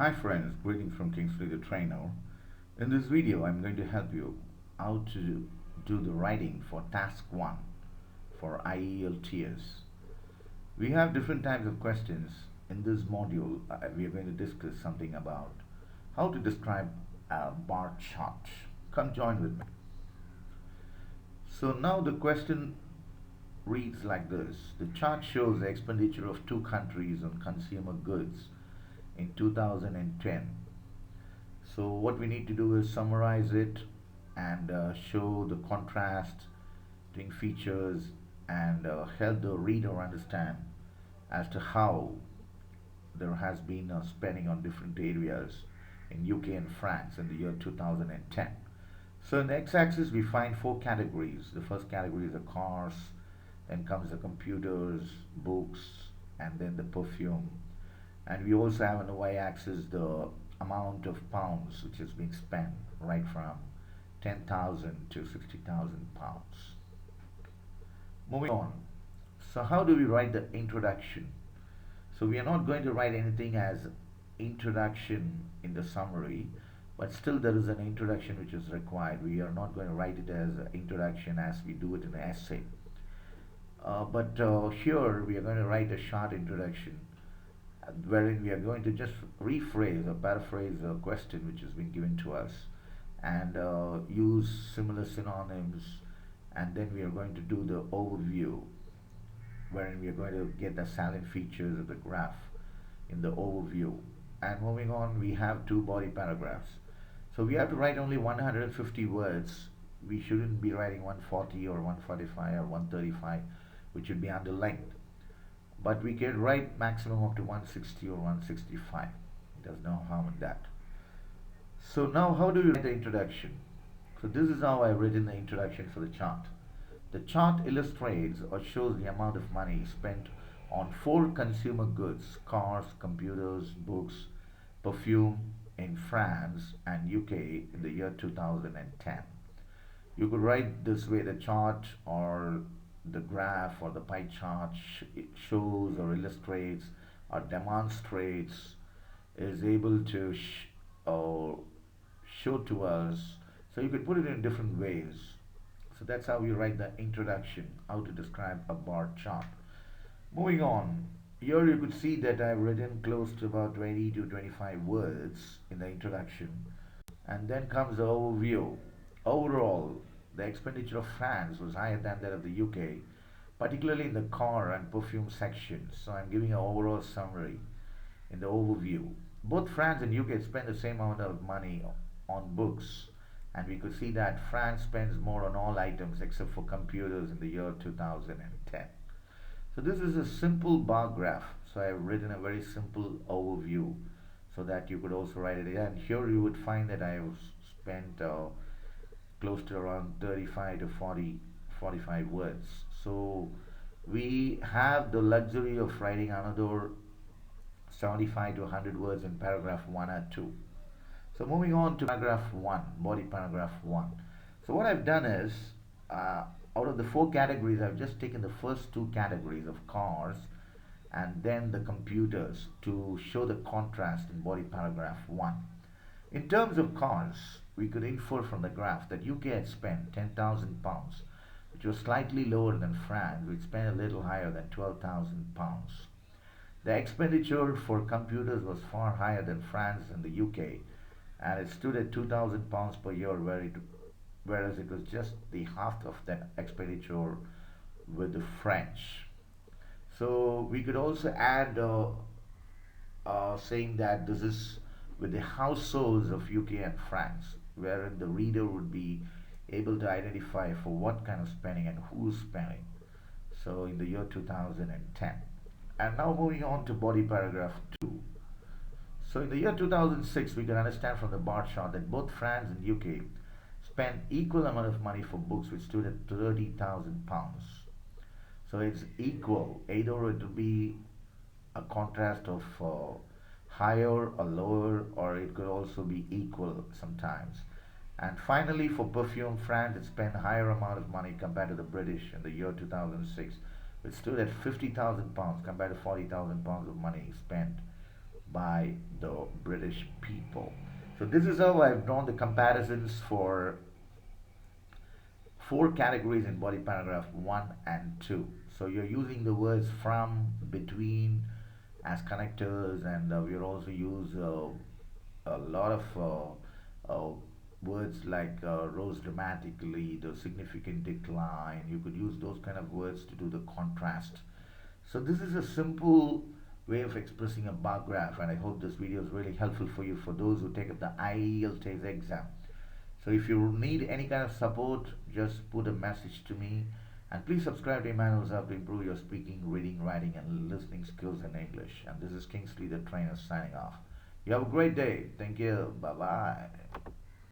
Hi friends, greetings from Kingsley the Trainer. In this video, I'm going to help you how to do the writing for task 1 for Ielts. We have different types of questions. In this module, we are going to discuss something about how to describe a bar chart. Come join with me. So now the question reads like this. The chart shows the expenditure of two countries on consumer goods in 2010. So what we need to do is summarize it and show the contrast between features and help the reader understand as to how there has been spending on different areas in UK and France in the year 2010. So in the x-axis we find four categories. The first category is the cars, then comes the computers, books, and then the perfume. And we also have on the y-axis the amount of pounds which is being spent, right from 10,000 to 60,000 pounds. Moving on. So how do we write the introduction? So we are not going to write anything as introduction in the summary, but still there is an introduction which is required. We are not going to write it as introduction as we do it in the essay. But here we are going to write a short introduction wherein we are going to just rephrase or paraphrase a question which has been given to us and use similar synonyms, and then we are going to do the overview wherein we are going to get the salient features of the graph in the overview. And moving on, we have two body paragraphs. So we have to write only 150 words. We shouldn't be writing 140 or 145 or 135, which would be underlined. But we can write maximum up to 160 or 165. There's no harm in that. So now how do we write the introduction? So this is how I've written the introduction for the chart. The chart illustrates or shows the amount of money spent on four consumer goods: cars, computers, books, perfume in France and UK in the year 2010. You could write this way: the chart or the graph or the pie chart it shows or illustrates or demonstrates, is able to show to us. So you could put it in different ways. So that's how you write the introduction, how to describe a bar chart. Moving on, here you could see that I've written close to about 20 to 25 words in the introduction, and then comes the overview. Overall, the expenditure of France was higher than that of the UK, particularly in the car and perfume sections. So I'm giving an overall summary in the overview. Both France and UK spend the same amount of money on books, and we could see that France spends more on all items except for computers in the year 2010. So this is a simple bar graph. So I've written a very simple overview so that you could also write it. And here you would find that I've spent close to around 35 to 45 words. So we have the luxury of writing another 75 to 100 words in paragraph 1 or 2. So moving on to paragraph 1, body paragraph 1. So what I've done is, out of the four categories, I've just taken the first two categories of cars and then the computers to show the contrast in body paragraph 1. In terms of cars, we could infer from the graph that UK had spent 10,000 pounds, which was slightly lower than France, which spent a little higher than 12,000 pounds. The expenditure for computers was far higher than France and the UK, and it stood at 2,000 pounds per year, whereas it was just the half of that expenditure with the French. So we could also add saying that this is with the households of UK and France, wherein the reader would be able to identify for what kind of spending and who's spending. So in the year 2010. And now moving on to body paragraph 2. So in the year 2006, we can understand from the bar chart that both France and UK spent equal amount of money for books, which stood at 30,000 pounds. So it's equal. Either it will be a contrast of higher or lower, or it could also be equal sometimes. And finally, for perfume, France had spent a higher amount of money compared to the British in the year 2006, which stood at 50,000 pounds compared to 40,000 pounds of money spent by the British people. So this is how I've drawn the comparisons for four categories in body paragraph 1 and 2. So you're using the words from, between as connectors, and we'll also use a lot of words like rose dramatically, the significant decline. You could use those kind of words to do the contrast. So this is a simple way of expressing a bar graph, and I hope this video is really helpful for you for those who take up the Ielts exam. So if you need any kind of support, just put a message to me, and please subscribe to Emmanuel's Hub to improve your speaking, reading, writing, and listening skills in English. And this is Kingsley the trainer signing off. You have a great day. Thank you. Bye bye.